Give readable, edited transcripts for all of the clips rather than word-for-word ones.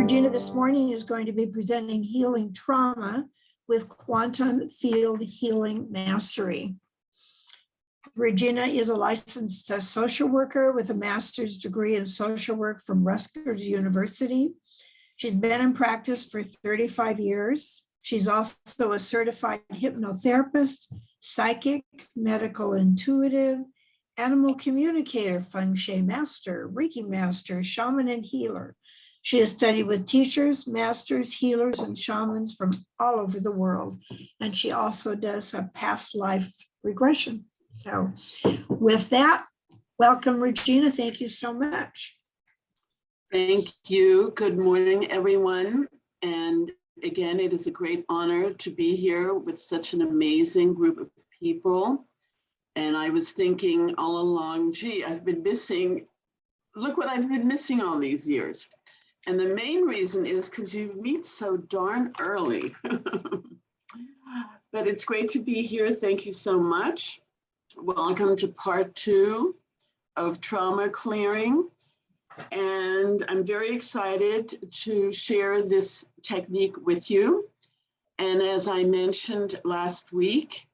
Regina this morning is going to be presenting healing trauma with quantum field healing mastery. Regina is a licensed social worker with a master's degree in social work from Rutgers University. She's been in practice for 35 years. She's also a certified hypnotherapist, psychic, medical intuitive, animal communicator, feng shui master, Reiki master, shaman, and healer. She has studied with teachers, masters, healers, and shamans from all over the world. And she also does a past life regression. So with that, welcome, Regina. Thank you so much. Thank you. Good morning, everyone. And again, it is a great honor to be here with such an amazing group of people. And I was thinking all along, gee, I've been missing, look what I've been missing all these years. And the main reason is because you meet so darn early. But it's great to be here. Thank you so much. Welcome to part 2 of trauma clearing. And I'm very excited to share this technique with you. And as I mentioned last week,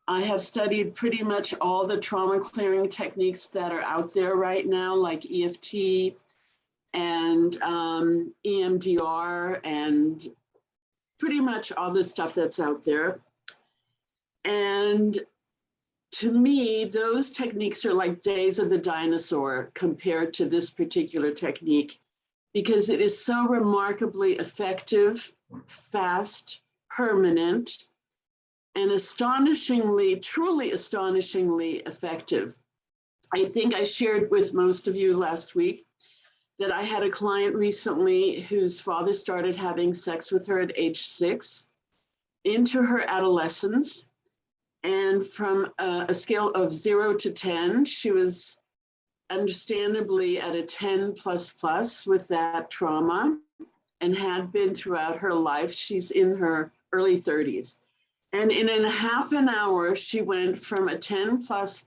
I have studied pretty much all the trauma clearing techniques that are out there right now, like EFT and EMDR and pretty much all the stuff that's out there. And to me, those techniques are like days of the dinosaur compared to this particular technique, because it is so remarkably effective, fast, permanent, and astonishingly, truly astonishingly effective. I think I shared with most of you last week that I had a client recently whose father started having sex with her at age 6 into her adolescence. And from a scale of 0 to 10, she was understandably at a 10 plus with that trauma and had been throughout her life. She's in her early 30s. And in a half an hour, she went from a 10 plus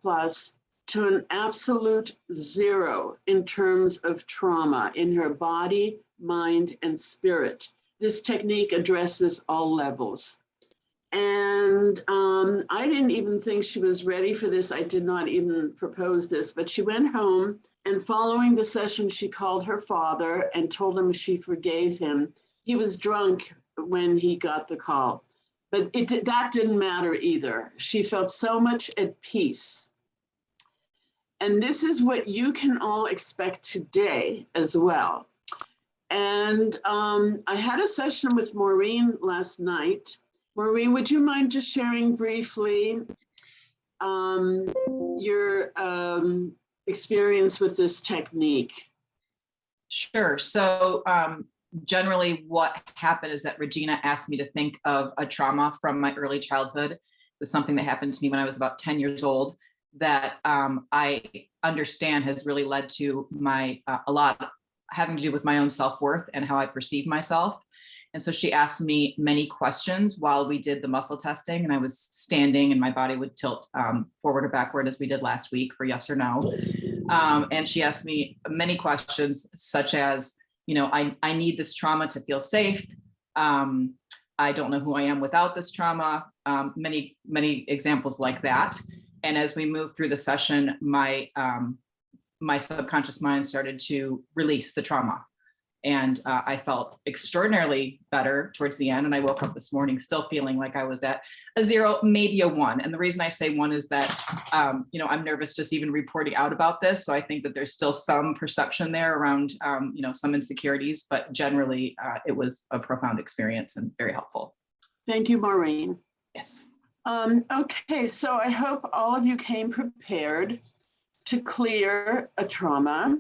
to an absolute 0 in terms of trauma in her body, mind, and spirit. This technique addresses all levels. And I didn't even think she was ready for this. I did not even propose this, but she went home, and following the session, she called her father and told him she forgave him. He was drunk when he got the call, but that didn't matter either. She felt so much at peace. And this is what you can all expect today as well. And I had a session with Maureen last night. Maureen, would you mind just sharing briefly your experience with this technique? Sure. So generally what happened is that Regina asked me to think of a trauma from my early childhood. It was something that happened to me when I was about 10 years old that I understand has really led to my, a lot having to do with my own self-worth and how I perceive myself. And so she asked me many questions while we did the muscle testing, and I was standing and my body would tilt forward or backward as we did last week for yes or no. And she asked me many questions such as, you know, I need this trauma to feel safe. I don't know who I am without this trauma. Many examples like that. And as we moved through the session, my subconscious mind started to release the trauma. And I felt extraordinarily better towards the end. And I woke up this morning still feeling like I was at a 0, maybe a 1. And the reason I say 1 is that, you know, I'm nervous just even reporting out about this. So I think that there's still some perception there around, you know, some insecurities, but generally it was a profound experience and very helpful. Thank you, Maureen. Yes. Okay, so I hope all of you came prepared to clear a trauma.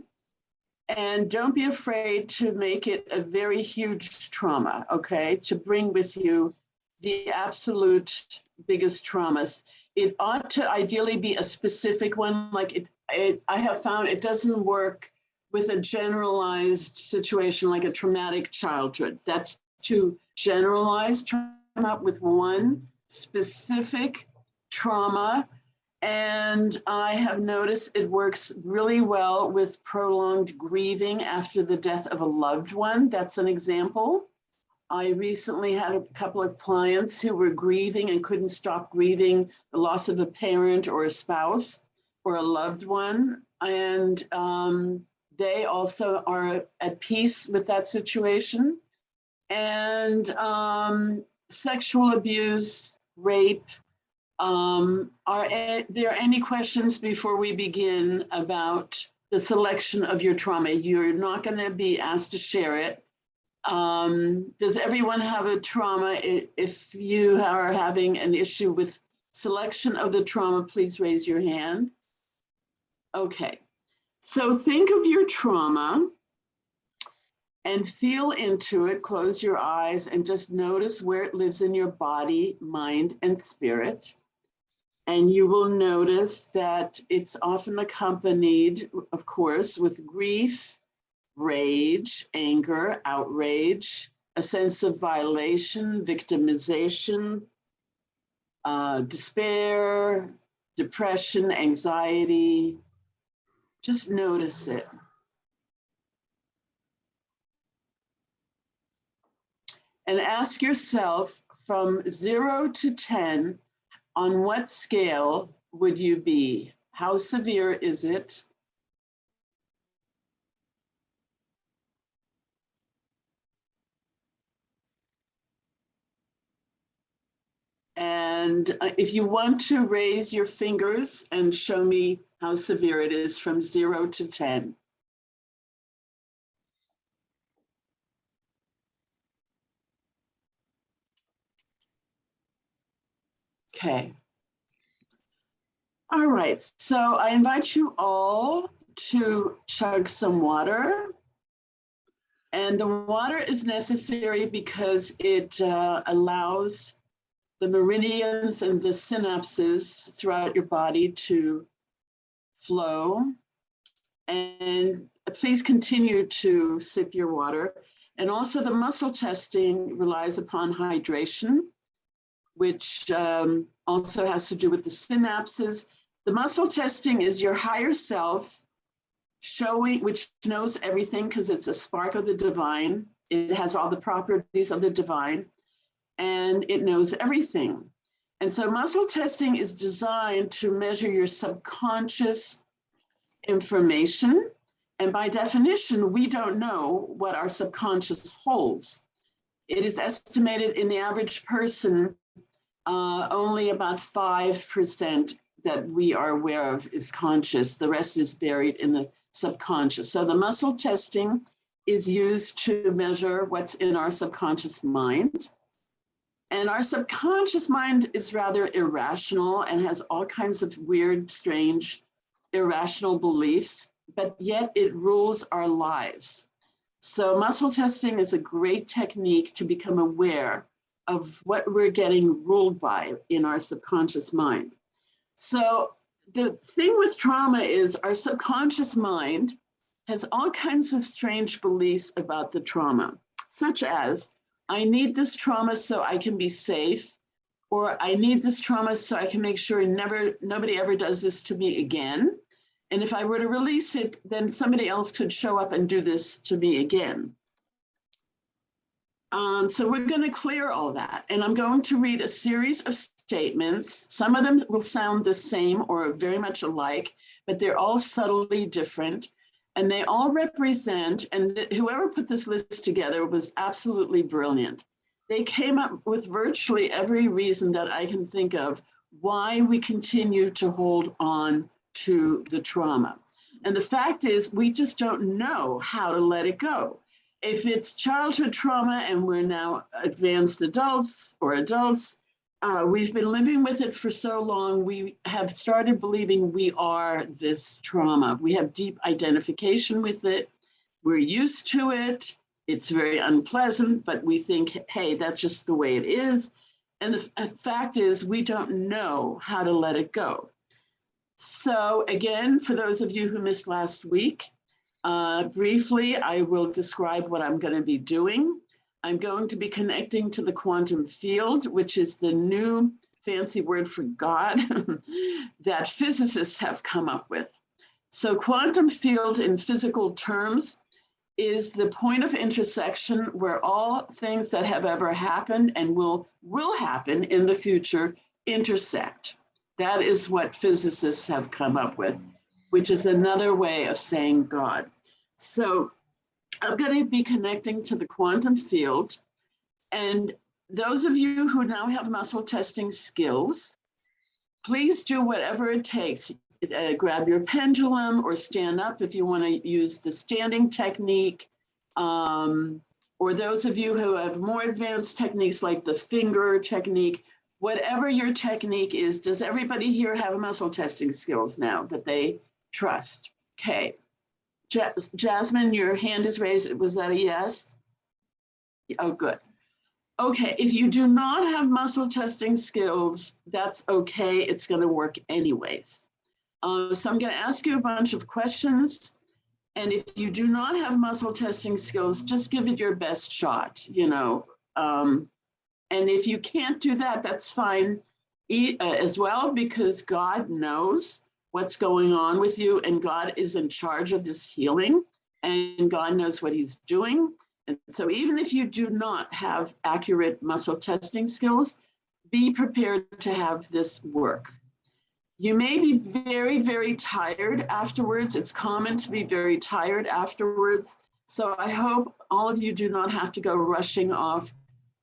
And don't be afraid to make it a very huge trauma, okay? To bring with you the absolute biggest traumas. It ought to ideally be a specific one. Like I have found it doesn't work with a generalized situation like a traumatic childhood. That's too generalized. Come up with one specific trauma And I have noticed it works really well with prolonged grieving after the death of a loved one. That's an example. I recently had a couple of clients who were grieving and couldn't stop grieving the loss of a parent or a spouse or a loved one. And they also are at peace with that situation. And sexual abuse, rape. Are there any questions before we begin about the selection of your trauma? You're not going to be asked to share it. Does everyone have a trauma? If you are having an issue with selection of the trauma, please raise your hand. Okay, so think of your trauma and feel into it. Close your eyes and just notice where it lives in your body, mind, and spirit. And you will notice that it's often accompanied, of course, with grief, rage, anger, outrage, a sense of violation, victimization, despair, depression, anxiety. Just notice it. And ask yourself, from 0 to 10, on what scale would you be? How severe is it? And if you want to raise your fingers and show me how severe it is from 0 to 10. Okay. All right, so I invite you all to chug some water. And the water is necessary because it allows the meridians and the synapses throughout your body to flow. And please continue to sip your water. And also the muscle testing relies upon hydration, which also has to do with the synapses. The muscle testing is your higher self showing, which knows everything because it's a spark of the divine. It has all the properties of the divine, and it knows everything. And so muscle testing is designed to measure your subconscious information. And by definition, we don't know what our subconscious holds. It is estimated in the average person, only about 5% that we are aware of is conscious. The rest is buried in the subconscious. So the muscle testing is used to measure what's in our subconscious mind. And our subconscious mind is rather irrational and has all kinds of weird, strange, irrational beliefs, but yet it rules our lives. So muscle testing is a great technique to become aware of what we're getting ruled by in our subconscious mind. So the thing with trauma is our subconscious mind has all kinds of strange beliefs about the trauma, such as, I need this trauma so I can be safe, or I need this trauma so I can make sure nobody ever does this to me again. And if I were to release it, then somebody else could show up and do this to me again. So we're going to clear all that. And I'm going to read a series of statements. Some of them will sound the same or very much alike, but they're all subtly different. And they all represent, and whoever put this list together was absolutely brilliant. They came up with virtually every reason that I can think of why we continue to hold on to the trauma. And the fact is, we just don't know how to let it go. If it's childhood trauma and we're now advanced adults or adults, we've been living with it for so long, we have started believing we are this trauma. We have deep identification with it. We're used to it. It's very unpleasant, but we think, hey, that's just the way it is. And the fact is, we don't know how to let it go. So again, for those of you who missed last week, briefly, I will describe what I'm going to be doing. I'm going to be connecting to the quantum field, which is the new fancy word for God that physicists have come up with. So quantum field in physical terms is the point of intersection where all things that have ever happened and will happen in the future intersect. That is what physicists have come up with, which is another way of saying God. So I'm going to be connecting to the quantum field. And those of you who now have muscle testing skills, please do whatever it takes. Grab your pendulum or stand up if you want to use the standing technique. Or those of you who have more advanced techniques like the finger technique, whatever your technique is, does everybody here have muscle testing skills now that they trust? Okay. Jasmine, your hand is raised. Was that a yes? Oh, good. Okay, if you do not have muscle testing skills, that's okay. It's going to work anyways. So I'm going to ask you a bunch of questions. And if you do not have muscle testing skills, just give it your best shot, you know. And if you can't do that, that's fine as well, because God knows what's going on with you, and God is in charge of this healing, and God knows what he's doing. And so even if you do not have accurate muscle testing skills, be prepared to have this work. You may be very, very tired afterwards. It's common to be very tired afterwards. So I hope all of you do not have to go rushing off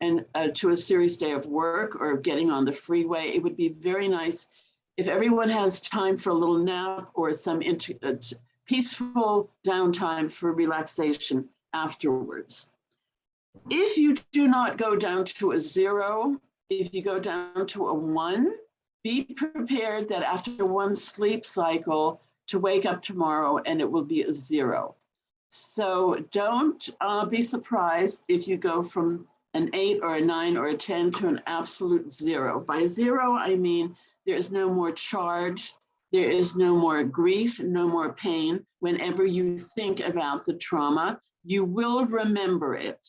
and to a serious day of work or getting on the freeway. It would be very nice if everyone has time for a little nap or some peaceful downtime for relaxation afterwards. If you do not go down to a 0, if you go down to a 1, be prepared that after one sleep cycle to wake up tomorrow and it will be a 0. So don't be surprised if you go from an 8 or a 9 or a 10 to an absolute 0. By 0, I mean there is no more charge, there is no more grief, no more pain. Whenever you think about the trauma, you will remember it.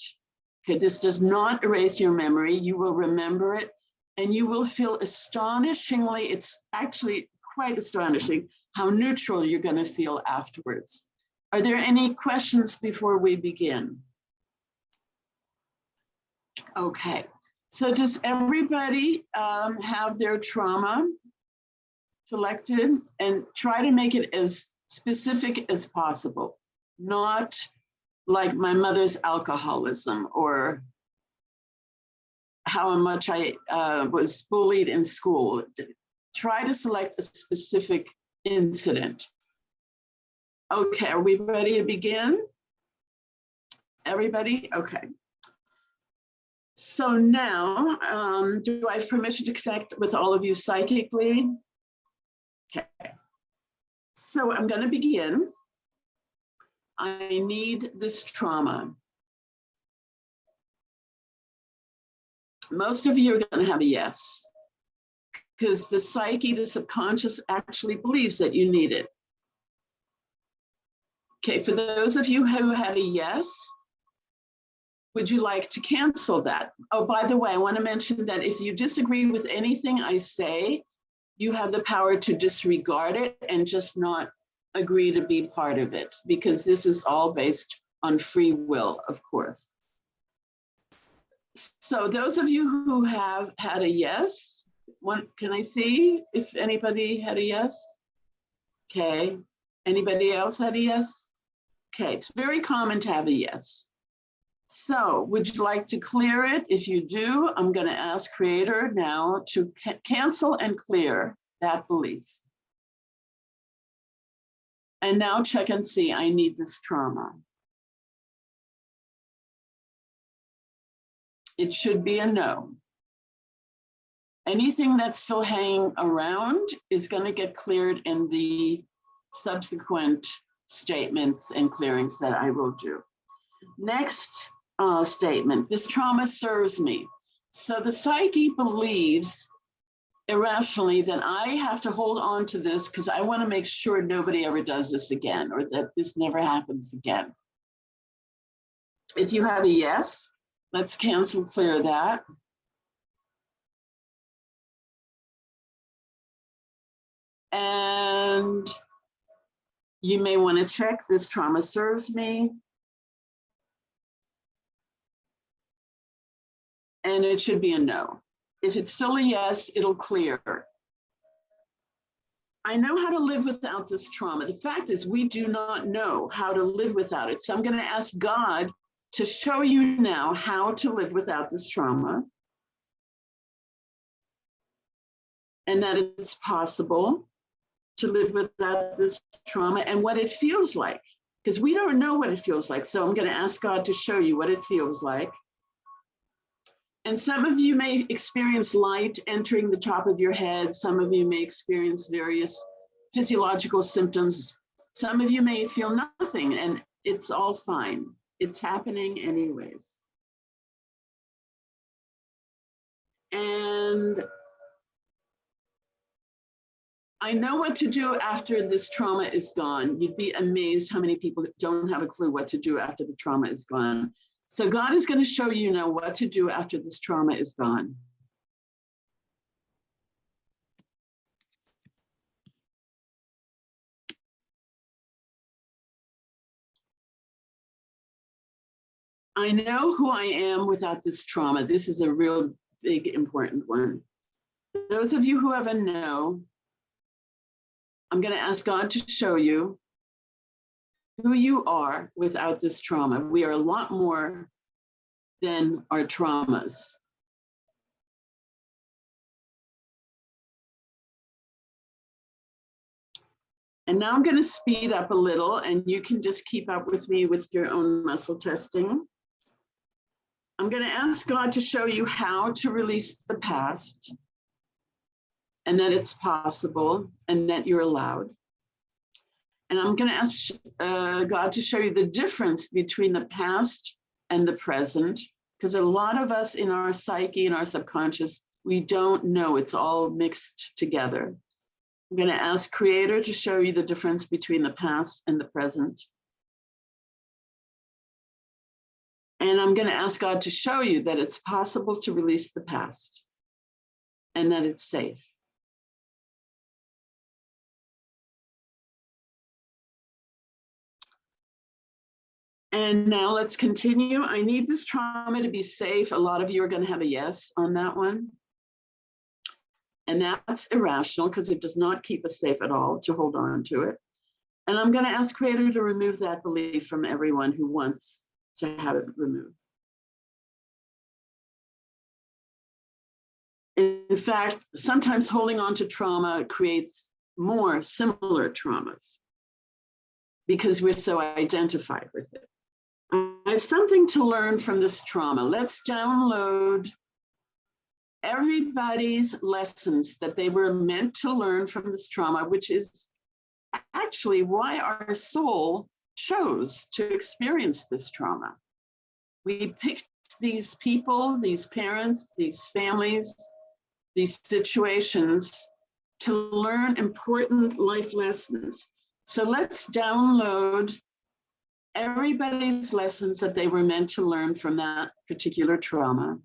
Okay, this does not erase your memory. You will remember it, and you will feel astonishingly, it's actually quite astonishing how neutral you're going to feel afterwards. Are there any questions before we begin? Okay, so does everybody have their trauma selected? And try to make it as specific as possible, not like my mother's alcoholism or how much I was bullied in school. Try to select a specific incident. Okay, are we ready to begin? Everybody? Okay. So now, do I have permission to connect with all of you psychically? Okay. So I'm going to begin. I need this trauma. Most of you are going to have a yes, because the psyche, the subconscious actually believes that you need it. Okay, for those of you who had a yes, would you like to cancel that? Oh, by the way, I want to mention that if you disagree with anything I say, you have the power to disregard it and just not agree to be part of it, because this is all based on free will, of course. So those of you who have had a yes, can I see if anybody had a yes? Okay, anybody else had a yes? Okay, it's very common to have a yes. So would you like to clear it? If you do, I'm going to ask Creator now to cancel and clear that belief. And now check and see, I need this trauma. It should be a no. Anything that's still hanging around is going to get cleared in the subsequent statements and clearings that I will do. Next statement, this trauma serves me. So the psyche believes irrationally that I have to hold on to this because I want to make sure nobody ever does this again, or that this never happens again. If you have a yes, let's cancel clear that. You may want to check this trauma serves me. And it should be a no. If it's still a yes, it'll clear. I know how to live without this trauma. The fact is, we do not know how to live without it. So I'm going to ask God to show you now how to live without this trauma. And that it's possible to live without this trauma and what it feels like. Because we don't know what it feels like. So I'm going to ask God to show you what it feels like. And some of you may experience light entering the top of your head. Some of you may experience various physiological symptoms. Some of you may feel nothing, and it's all fine. It's happening anyways. And I know what to do after this trauma is gone. You'd be amazed how many people don't have a clue what to do after the trauma is gone. So God is going to show you now what to do after this trauma is gone. I know who I am without this trauma. This is a real big, important one. Those of you who have a no, I'm going to ask God to show you who you are without this trauma. We are a lot more than our traumas. And now I'm going to speed up a little, and you can just keep up with me with your own muscle testing. I'm going to ask God to show you how to release the past, and that it's possible, and that you're allowed. And I'm going to ask God to show you the difference between the past and the present, because a lot of us in our psyche and our subconscious, we don't know. It's all mixed together. I'm going to ask Creator to show you the difference between the past and the present. And I'm going to ask God to show you that it's possible to release the past and that it's safe. And now let's continue. I need this trauma to be safe. A lot of you are going to have a yes on that one. And that's irrational because it does not keep us safe at all to hold on to it. And I'm going to ask Creator to remove that belief from everyone who wants to have it removed. In fact, sometimes holding on to trauma creates more similar traumas because we're so identified with it. I have something to learn from this trauma. Let's download everybody's lessons that they were meant to learn from this trauma, which is actually why our soul chose to experience this trauma. We picked these people, these parents, these families, these situations to learn important life lessons. So let's download everybody's lessons that they were meant to learn from that particular trauma.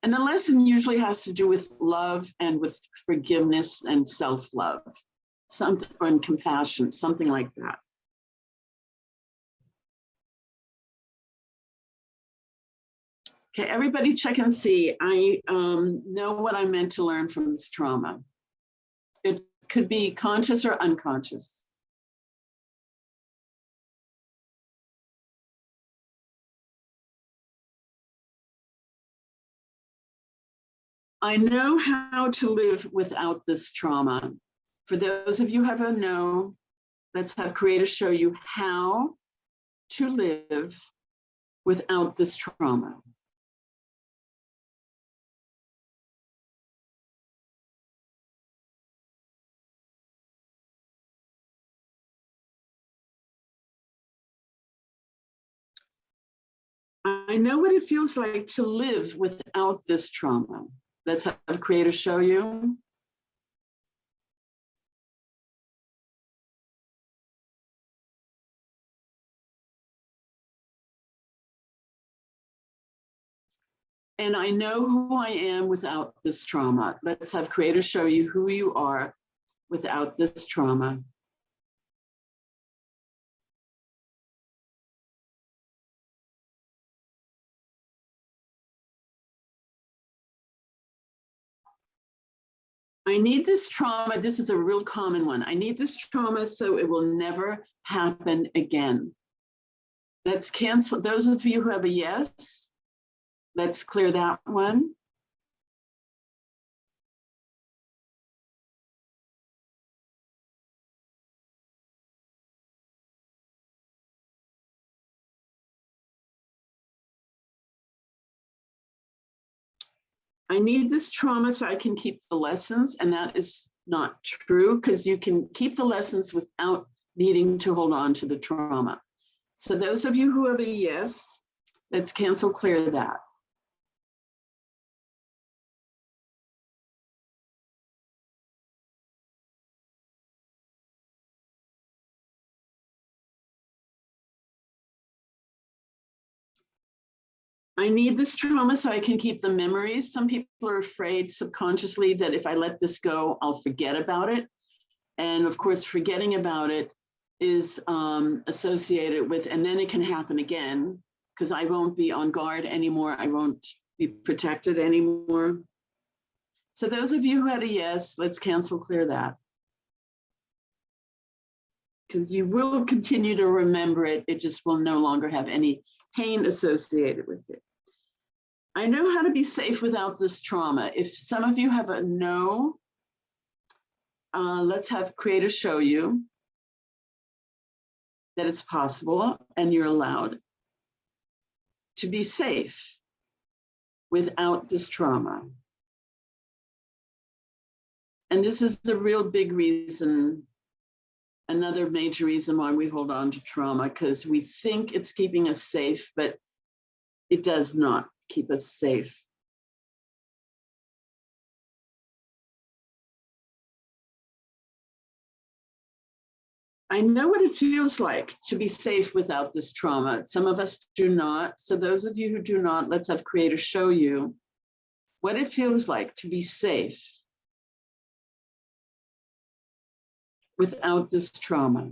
And the lesson usually has to do with love and with forgiveness and self-love, something, or compassion, something like that. Okay, everybody check and see. I know what I meant to learn from this trauma. It could be conscious or unconscious. I know how to live without this trauma. For those of you who have a no, let's have Creator show you how to live without this trauma. I know what it feels like to live without this trauma. Let's have Creator show you. And I know who I am without this trauma. Let's have Creator show you who you are without this trauma. I need this trauma. This is a real common one. I need this trauma so it will never happen again. Let's cancel. Those of you who have a yes, let's clear that one. I need this trauma so I can keep the lessons, and that is not true because you can keep the lessons without needing to hold on to the trauma. So those of you who have a yes, let's cancel clear that. I need this trauma so I can keep the memories. Some people are afraid subconsciously that if I let this go, I'll forget about it. And of course, forgetting about it is associated with, and then it can happen again because I won't be on guard anymore. I won't be protected anymore. So those of you who had a yes, let's cancel clear that. Because you will continue to remember it. It just will no longer have any pain associated with it. I know how to be safe without this trauma. If some of you have a no, let's have Creator show you that it's possible and you're allowed to be safe without this trauma. And this is the real big reason, another major reason why we hold on to trauma, because we think it's keeping us safe, but it does not keep us safe. I know what it feels like to be safe without this trauma. Some of us do not. So those of you who do not, let's have Creator show you what it feels like to be safe without this trauma.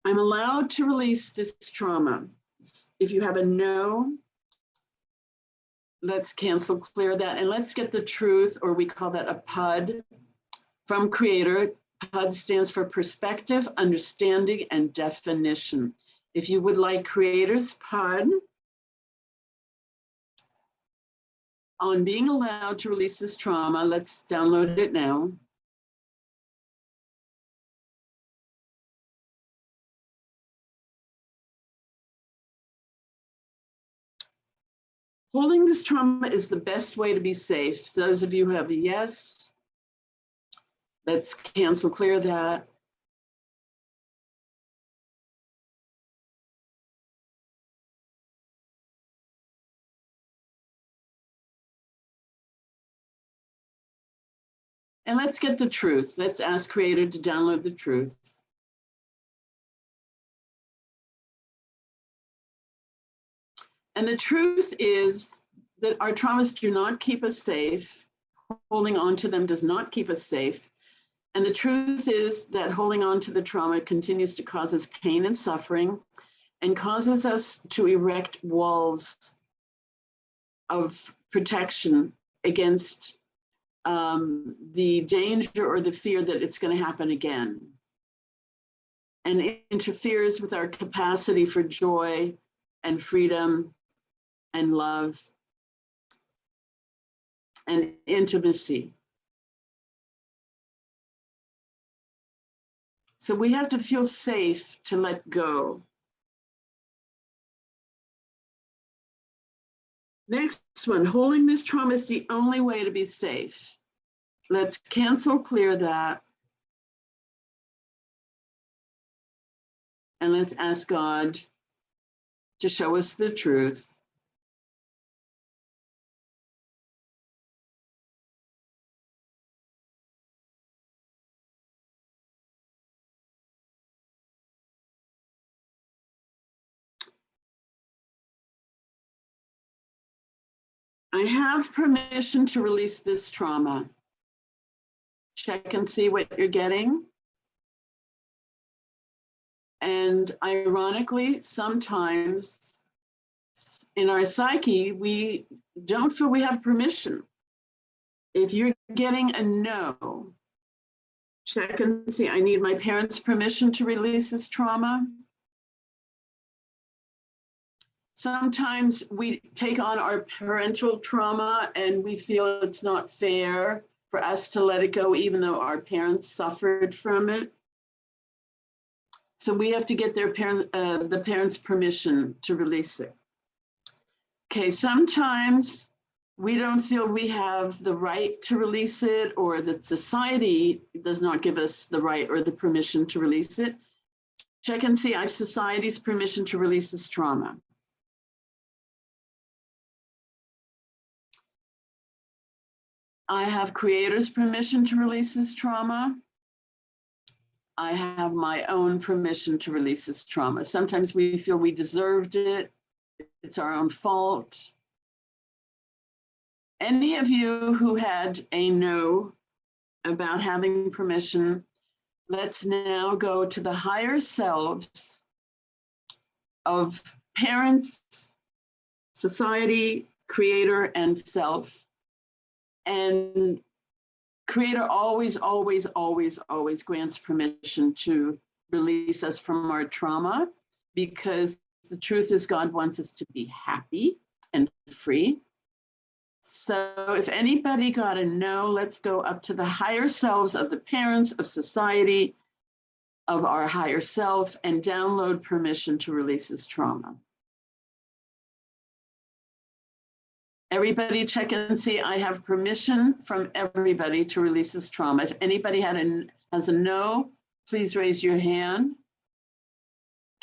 I'm allowed to release this trauma. If you have a no, let's cancel clear that. And let's get the truth, or we call that a PUD, from Creator. PUD stands for perspective, understanding, and definition. If you would like Creator's PUD on being allowed to release this trauma, let's download it now. Holding this trauma is the best way to be safe. Those of you who have a yes, let's cancel clear that. And let's get the truth. Let's ask Creator to download the truth. And the truth is that our traumas do not keep us safe. Holding on to them does not keep us safe. And the truth is that holding on to the trauma continues to cause us pain and suffering and causes us to erect walls of protection against the danger or the fear that it's going to happen again. And it interferes with our capacity for joy and freedom and love and intimacy. So we have to feel safe to let go. Next one, holding this trauma is the only way to be safe. Let's cancel clear that. And let's ask God to show us the truth. I have permission to release this trauma. Check and see what you're getting. And ironically, sometimes in our psyche, we don't feel we have permission. If you're getting a no, check and see, I need my parents' permission to release this trauma. Sometimes we take on our parental trauma and we feel it's not fair for us to let it go, even though our parents suffered from it. So we have to get the parents' permission to release it. Okay, sometimes we don't feel we have the right to release it, or that society does not give us the right or the permission to release it. Check and see, I have society's permission to release this trauma. I have creator's permission to release this trauma. I have my own permission to release this trauma. Sometimes we feel we deserved it. It's our own fault. Any of you who had a no about having permission, let's now go to the higher selves of parents, society, creator, and self. And creator always, always, always, always grants permission to release us from our trauma, because the truth is God wants us to be happy and free. So if anybody got a no, let's go up to the higher selves of the parents, of society, of our higher self, and download permission to release this trauma. Everybody check and see, I have permission from everybody to release this trauma. If anybody has a no, please raise your hand.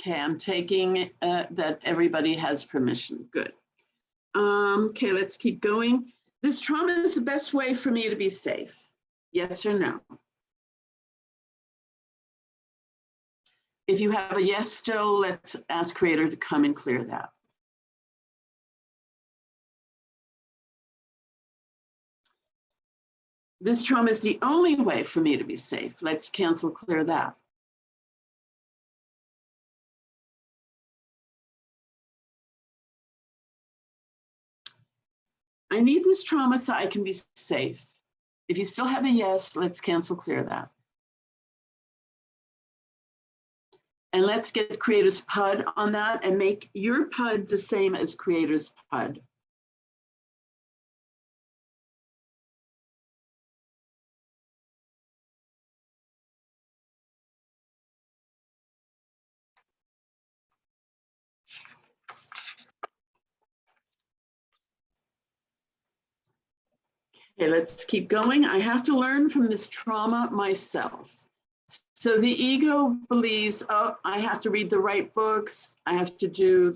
Okay, I'm taking that everybody has permission. Good. Okay, let's keep going. This trauma is the best way for me to be safe. Yes or no? If you have a yes still, let's ask Creator to come and clear that. This trauma is the only way for me to be safe. Let's cancel, clear that. I need this trauma so I can be safe. If you still have a yes, let's cancel, clear that. And let's get Creator's PUD on that and make your PUD the same as Creator's PUD. Okay, let's keep going. I have to learn from this trauma myself. So the ego believes, oh, I have to read the right books. I have to do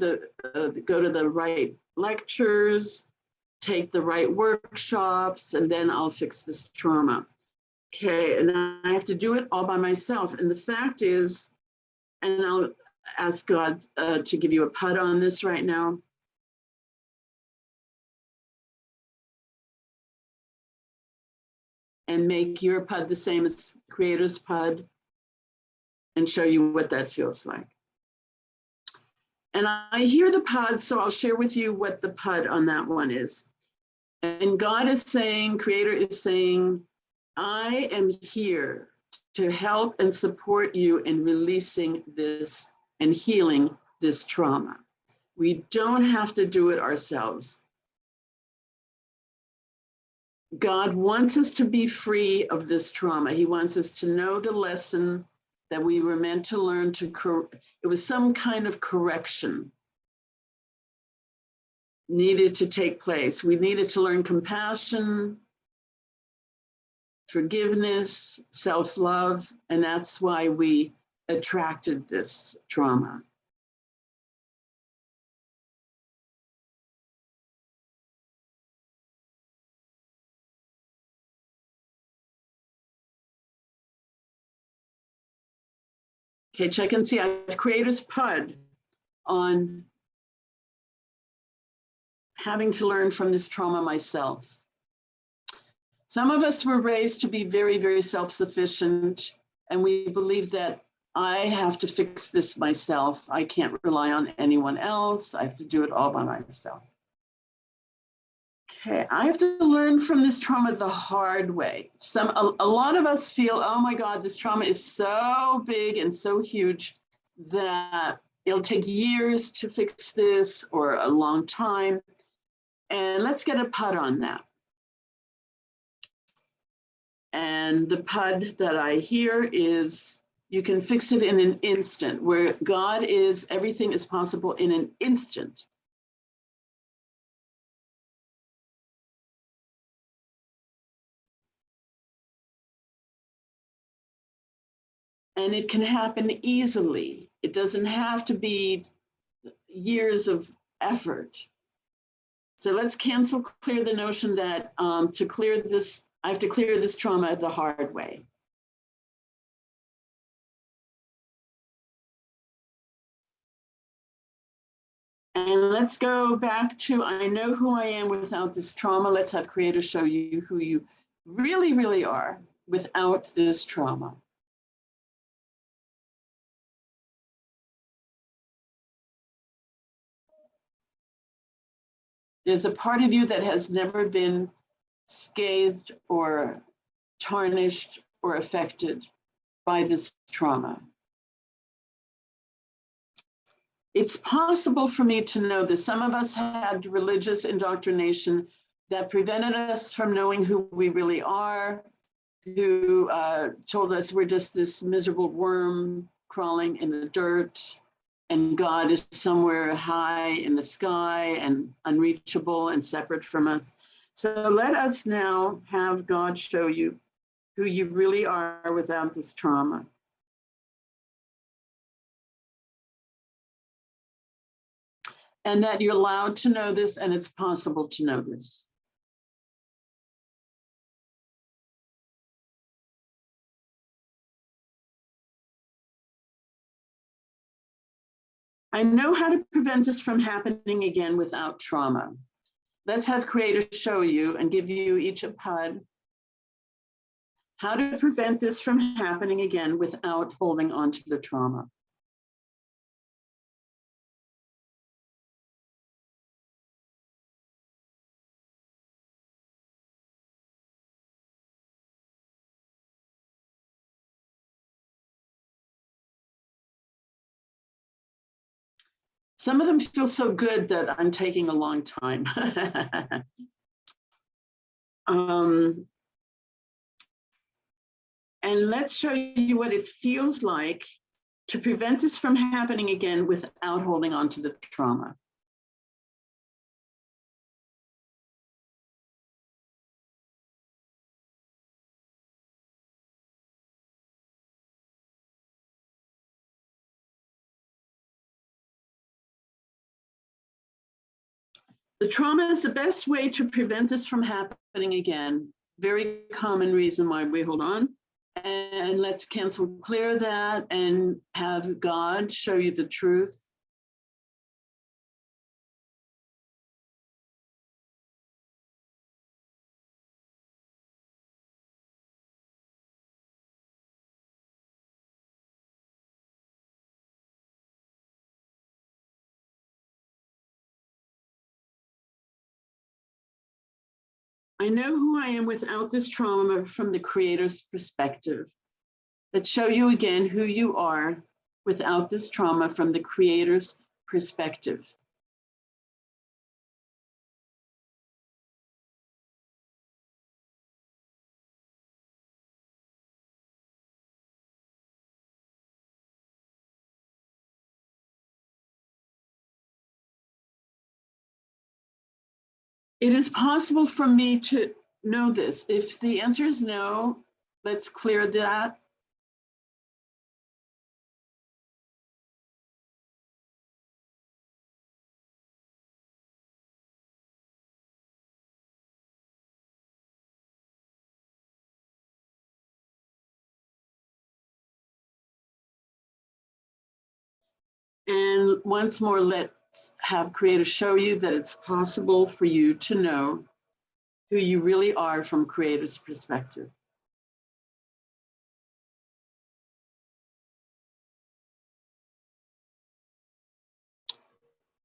go to the right lectures, take the right workshops, and then I'll fix this trauma. Okay, and I have to do it all by myself. And the fact is, and I'll ask God to give you a PUD on this right now. And make your PUD the same as Creator's PUD and show you what that feels like. And I hear the PUD, so I'll share with you what the PUD on that one is. And God is saying, Creator is saying, I am here to help and support you in releasing this and healing this trauma. We don't have to do it ourselves. God wants us to be free of this trauma. He wants us to know the lesson that we were meant to learn it was some kind of correction needed to take place. We needed to learn compassion, forgiveness, self-love, and that's why we attracted this trauma. Okay, check and see. I've created a PUD on having to learn from this trauma myself. Some of us were raised to be very, very self-sufficient, and we believe that I have to fix this myself. I can't rely on anyone else. I have to do it all by myself. Okay, I have to learn from this trauma the hard way. A lot of us feel, oh my God, this trauma is so big and so huge that it'll take years to fix this or a long time. And let's get a PUD on that. And the PUD that I hear is, you can fix it in an instant. Where God is, everything is possible in an instant. And it can happen easily. It doesn't have to be years of effort. So let's clear the notion that to clear this, I have to clear this trauma the hard way. And let's go back to, I know who I am without this trauma. Let's have Creator show you who you really, really are without this trauma. There's a part of you that has never been scathed or tarnished or affected by this trauma. It's possible for me to know this. Some of us had religious indoctrination that prevented us from knowing who we really are, who told us we're just this miserable worm crawling in the dirt, and God is somewhere high in the sky and unreachable and separate from us. So let us now have God show you who you really are without this trauma. And that you're allowed to know this, and it's possible to know this. I know how to prevent this from happening again without trauma. Let's have Creator show you and give you each a PUD. How to prevent this from happening again without holding on to the trauma. Some of them feel so good that I'm taking a long time. And let's show you what it feels like to prevent this from happening again without holding on to the trauma. The trauma is the best way to prevent this from happening again. Very common reason why we hold on. And let's cancel clear that and have God show you the truth. I know who I am without this trauma from the Creator's perspective. Let's show you again who you are without this trauma from the Creator's perspective. It is possible for me to know this. If the answer is no, let's clear that. And once more, let's have Creator show you that it's possible for you to know who you really are from Creator's perspective.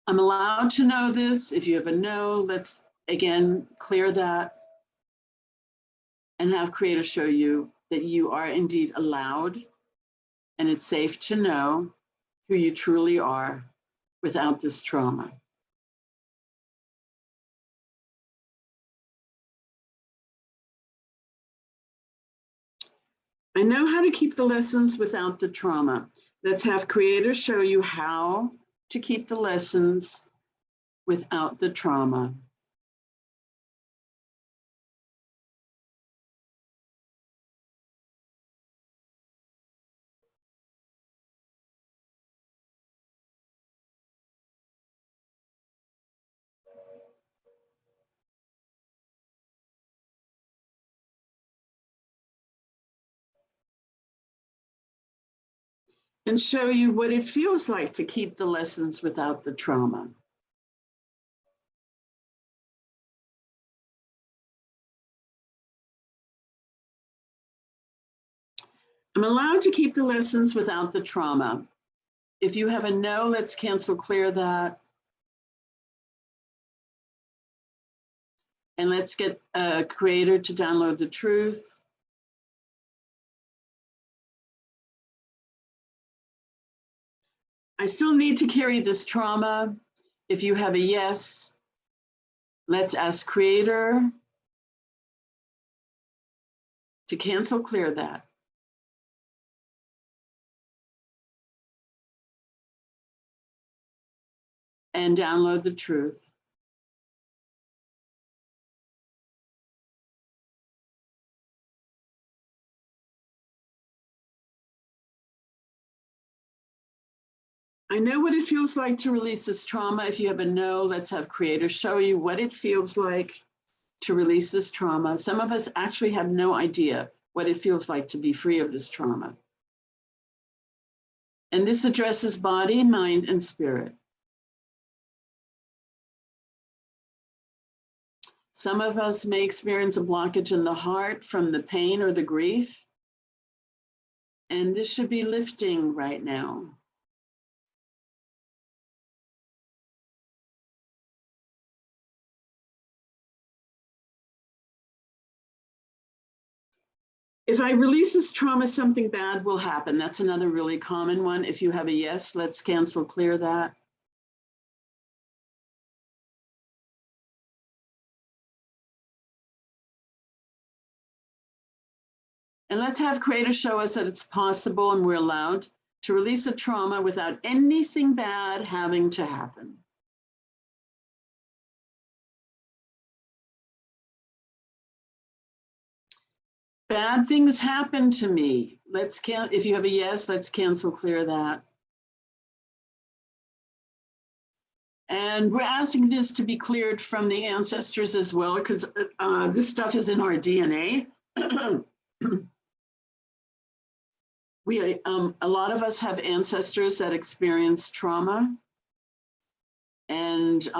I'm allowed to know this. If you have a no, let's again clear that and have Creator show you that you are indeed allowed and it's safe to know who you truly are without this trauma. I know how to keep the lessons without the trauma. Let's have Creator show you how to keep the lessons without the trauma. And show you what it feels like to keep the lessons without the trauma. I'm allowed to keep the lessons without the trauma. If you have a no, let's cancel clear that. And let's get a Creator to download the truth. I still need to carry this trauma. If you have a yes, let's ask Creator to cancel clear that. And download the truth. I know what it feels like to release this trauma. If you have a no, let's have Creator show you what it feels like to release this trauma. Some of us actually have no idea what it feels like to be free of this trauma. And this addresses body, mind, and spirit. Some of us may experience a blockage in the heart from the pain or the grief. And this should be lifting right now. If I release this trauma, something bad will happen. That's another really common one. If you have a yes, let's cancel clear that. And let's have Creator show us that it's possible and we're allowed to release a trauma without anything bad having to happen. Bad things happen to me. If you have a yes, let's cancel clear that. And we're asking this to be cleared from the ancestors as well, because this stuff is in our DNA. A lot of us have ancestors that experience trauma. And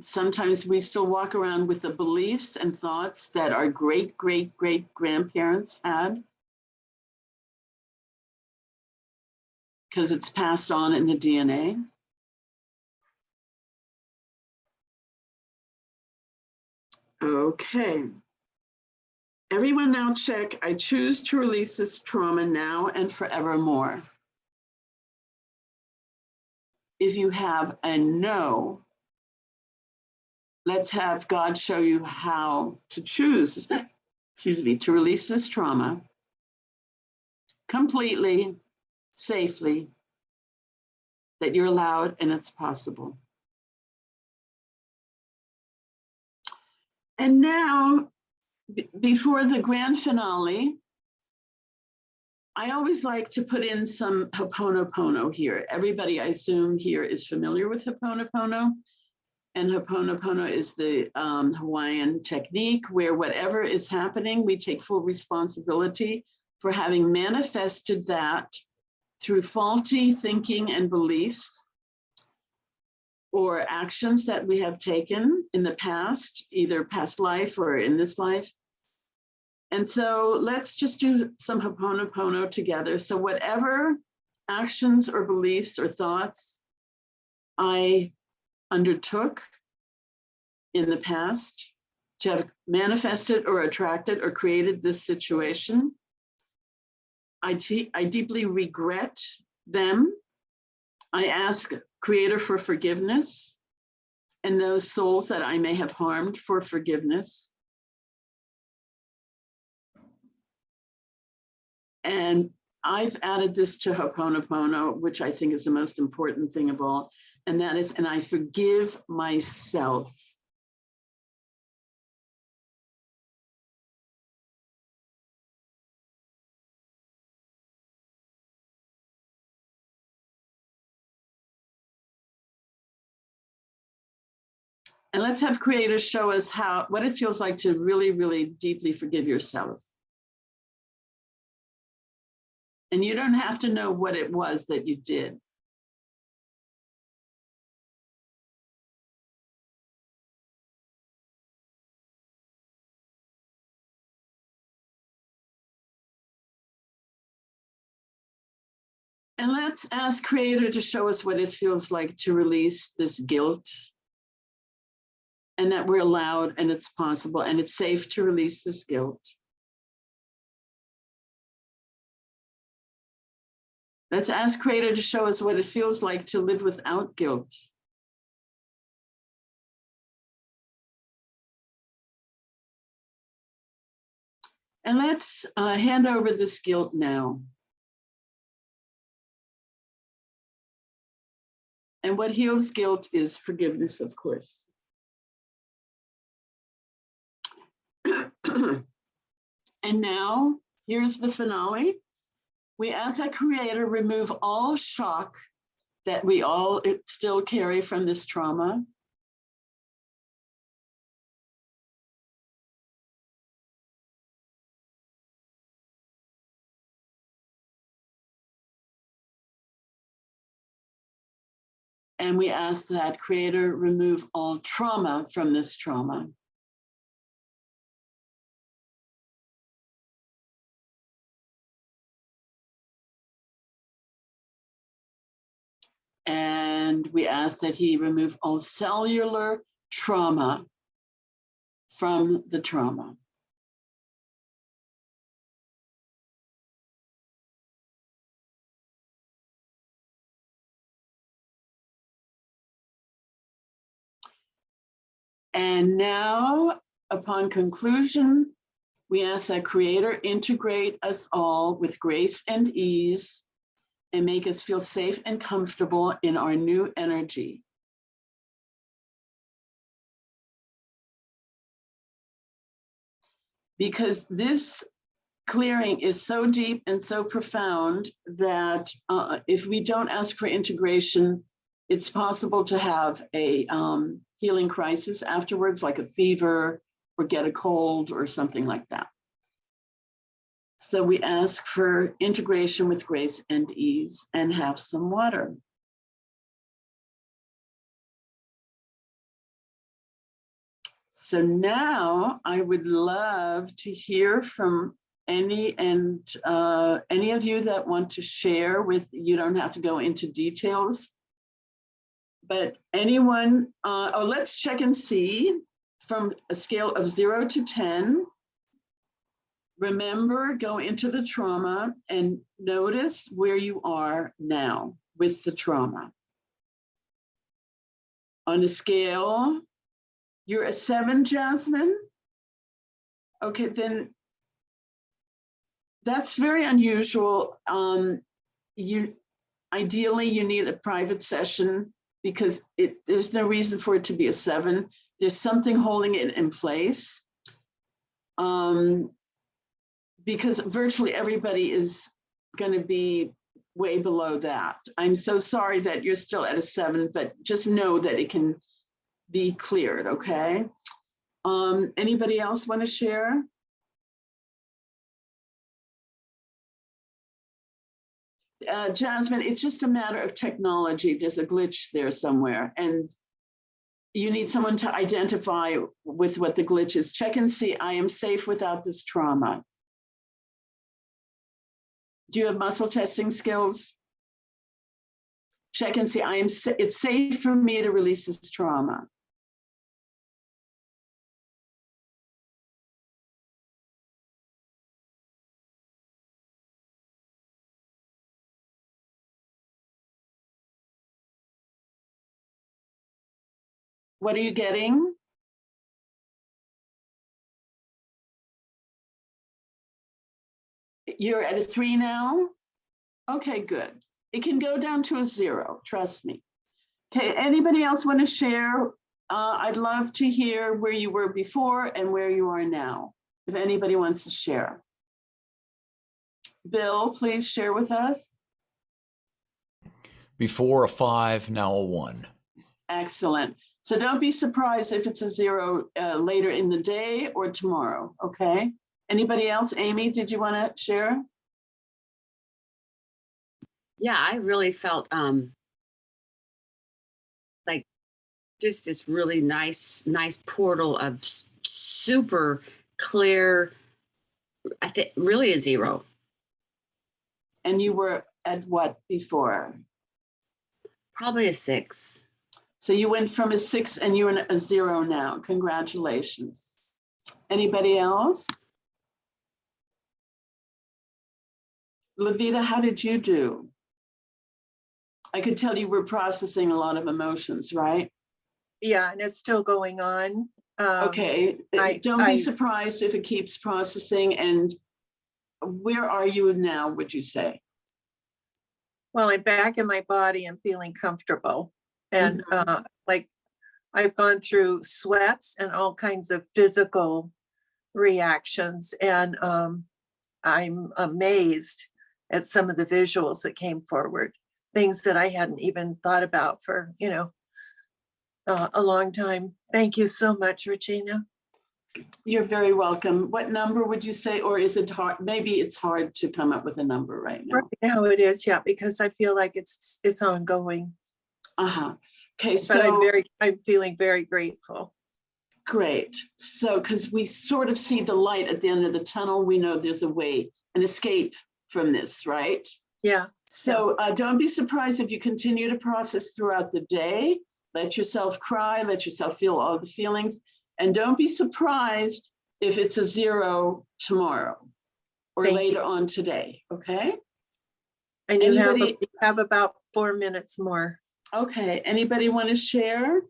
sometimes we still walk around with the beliefs and thoughts that our great, great, great grandparents had, because it's passed on in the DNA. Okay. Everyone now check, I choose to release this trauma now and forevermore. If you have a no, let's have God show you how to choose, to release this trauma completely, safely, that you're allowed and it's possible. And now, before the grand finale, I always like to put in some Ho'oponopono here. Everybody, I assume, here is familiar with Ho'oponopono. And Ho'oponopono is the Hawaiian technique where whatever is happening, we take full responsibility for having manifested that through faulty thinking and beliefs or actions that we have taken in the past, either past life or in this life. And so let's just do some Ho'oponopono together. So whatever actions or beliefs or thoughts I undertook in the past to have manifested or attracted or created this situation, I deeply regret them. I ask Creator for forgiveness, and those souls that I may have harmed for forgiveness. And I've added this to Ho'oponopono, which I think is the most important thing of all, and that is, and I forgive myself. And let's have Creator show us what it feels like to really, really deeply forgive yourself. And you don't have to know what it was that you did. And let's ask Creator to show us what it feels like to release this guilt, and that we're allowed and it's possible and it's safe to release this guilt. Let's ask Creator to show us what it feels like to live without guilt. And let's hand over this guilt now. And what heals guilt is forgiveness, of course. And now, here's the finale. We ask that Creator remove all shock that we all still carry from this trauma. And we ask that Creator remove all trauma from this trauma. And we ask that He remove all cellular trauma from the trauma. And now, upon conclusion, we ask that Creator integrate us all with grace and ease and make us feel safe and comfortable in our new energy. Because this clearing is so deep and so profound that if we don't ask for integration, it's possible to have a healing crisis afterwards, like a fever or get a cold or something like that. So we ask for integration with grace and ease, and have some water. So now I would love to hear from any of you that want to share with, you don't have to go into details, but anyone, let's check and see from a scale of 0 to 10. Remember, go into the trauma and notice where you are now with the trauma. On a scale, you're a 7, Jasmine? Okay, then that's very unusual. Ideally, you need a private session because there's no reason for it to be a 7. There's something holding it in place. Because virtually everybody is going to be way below that. I'm so sorry that you're still at a 7, but just know that it can be cleared, okay? Anybody else want to share? Jasmine, it's just a matter of technology. There's a glitch there somewhere, and you need someone to identify with what the glitch is. Check and see, I am safe without this trauma. Do you have muscle testing skills? Check and see, it's safe for me to release this trauma. What are you getting? You're at a 3 now? Okay, good. It can go down to a 0, trust me. Okay, anybody else want to share? I'd love to hear where you were before and where you are now, if anybody wants to share. Bill, please share with us. Before a 5, now a 1. Excellent. So don't be surprised if it's a 0 later in the day or tomorrow, okay? Anybody else? Amy, did you want to share? Yeah, I really felt like just this really nice portal of super clear, I think really a 0. And you were at what before? Probably a 6. So you went from a 6 and you're in a 0 now. Congratulations. Anybody else? Levita, how did you do? I could tell you were processing a lot of emotions, right? Yeah, and it's still going on. Okay, don't be surprised if it keeps processing. And where are you now, would you say? Well, I'm back in my body and feeling comfortable. And like I've gone through sweats and all kinds of physical reactions. And I'm amazed at some of the visuals that came forward, things that I hadn't even thought about for, a long time. Thank you so much, Regina. You're very welcome. What number would you say, or is it hard? Maybe it's hard to come up with a number right now. Right now it is, yeah, because I feel like it's ongoing. Okay, But so I'm feeling very grateful. great. So, because we sort of see the light at the end of the tunnel, we know there's a way, an escape from this, right? Yeah. So don't be surprised if you continue to process throughout the day. Let yourself cry, let yourself feel all the feelings. And don't be surprised if it's a 0 tomorrow or later on today, okay? And you have about 4 minutes more. Okay, anybody want to share?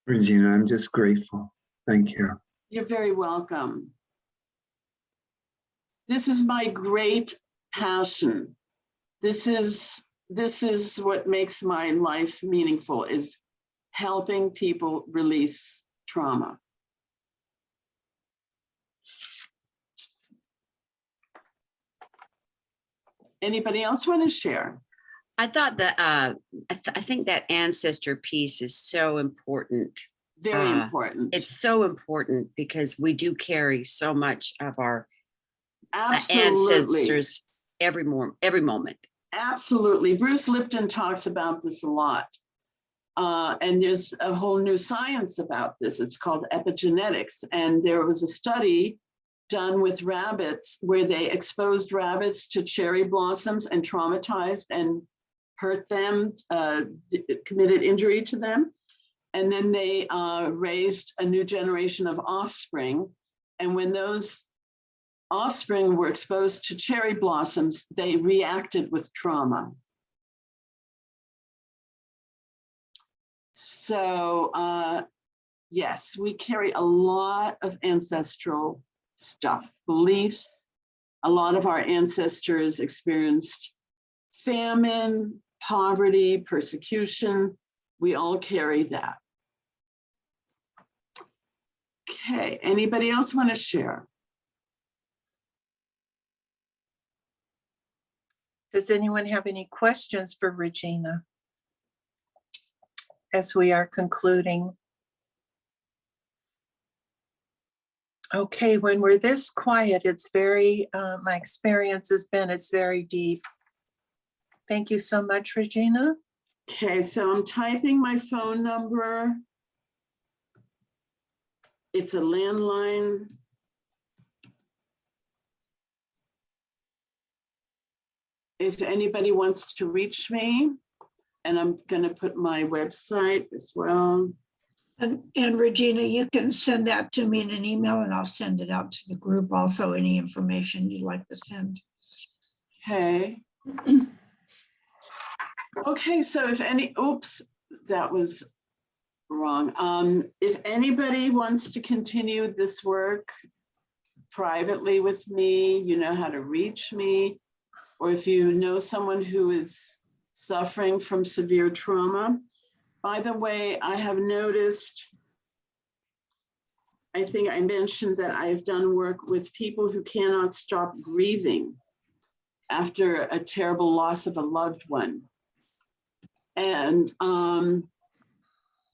Regina, I'm just grateful. Thank you. You're very welcome. This is my great passion. This is what makes my life meaningful, is helping people release trauma. Anybody else want to share? I thought that I think that ancestor piece is so important. Very important. It's so important because we do carry so much of our Absolutely. ancestors every moment. Absolutely. Bruce Lipton talks about this a lot. And there's a whole new science about this. It's called epigenetics. And there was a study done with rabbits where they exposed rabbits to cherry blossoms and traumatized and hurt them, committed injury to them. And then they raised a new generation of offspring. And when those offspring were exposed to cherry blossoms, they reacted with trauma. So yes, we carry a lot of ancestral stuff, beliefs. A lot of our ancestors experienced famine, poverty, persecution. We all carry that. Okay, anybody else want to share? Does anyone have any questions for Regina as we are concluding? Okay, when we're this quiet, it's very, my experience has been, it's very deep. Thank you so much, Regina. Okay, so I'm typing my phone number. It's a landline. If anybody wants to reach me, and I'm gonna put my website as well. And Regina, you can send that to me in an email and I'll send it out to the group also, any information you'd like to send. Okay. Okay, so if any, oops, that was wrong. If anybody wants to continue this work privately with me, you know how to reach me. Or if you know someone who is suffering from severe trauma. By the way, I have noticed, I think I mentioned that I've done work with people who cannot stop grieving after a terrible loss of a loved one. And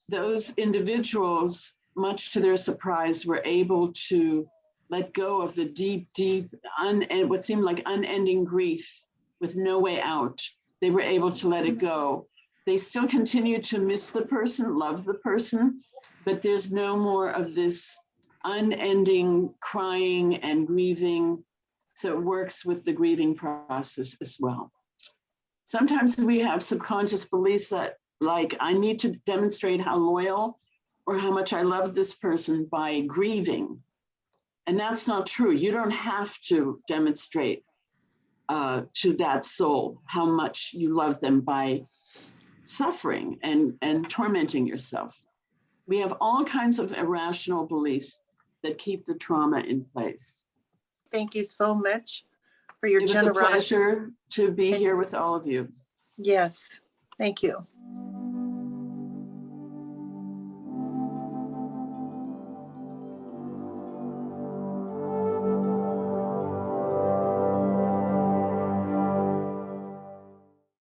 those individuals, much to their surprise, were able to let go of the deep, what seemed like unending grief with no way out. They were able to let it go. They still continue to miss the person, love the person, but there's no more of this unending crying and grieving. So it works with the grieving process as well. Sometimes we have subconscious beliefs that, like, I need to demonstrate how loyal or how much I love this person by grieving. And that's not true. You don't have to demonstrate to that soul how much you love them by suffering and tormenting yourself. We have all kinds of irrational beliefs that keep the trauma in place. Thank you so much for your It was a generosity. pleasure to be here with all of you. Yes, thank you.